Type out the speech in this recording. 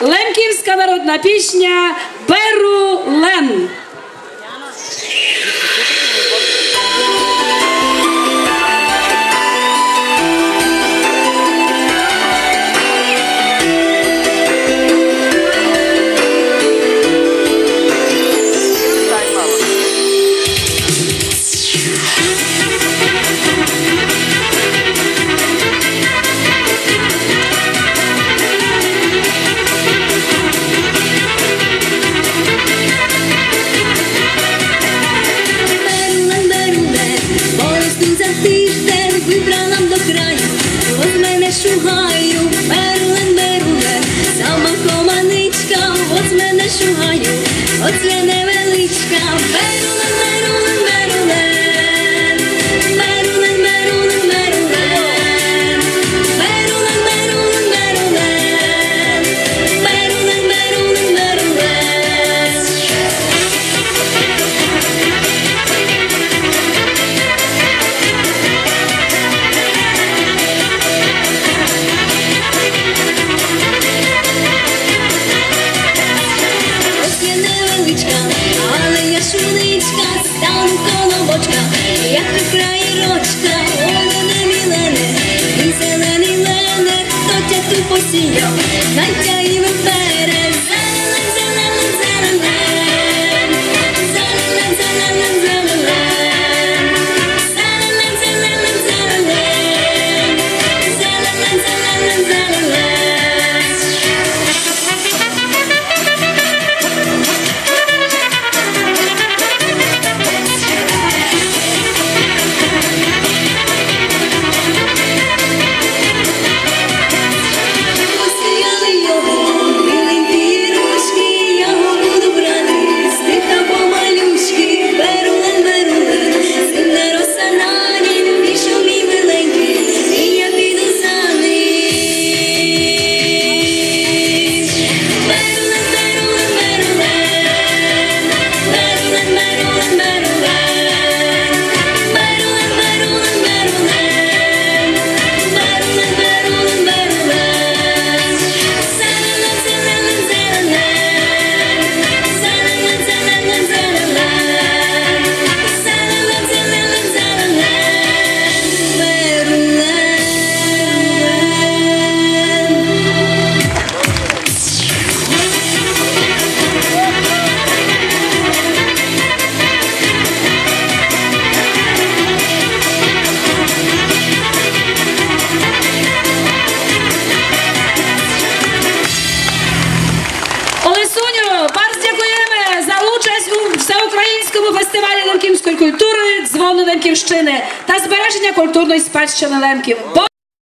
Лемківська народна пісня «Беру лен». Вибрала до краю, от мене шугаю, беру лен, сама команичка, от мене шугаю, от я невеличка, беру лен, беру лен, беру лен, беру лен, беру лен, беру лен, беру лен, беру лен, беру лен, беру лен, беру лен. Але я шуничка, стану колобочка, як у краї рочка, Олене, мілене, і зелений лене, хто тя ту посіяв, хай і вибере, зелен, зелен, зелен, зелен, зелен, зелен, зелен, зелен, зелен, зелен, зелен. Всеукраїнському фестивалі лемківської культури «Дзвони Лемківщини» та збереження культурної спадщини лемків.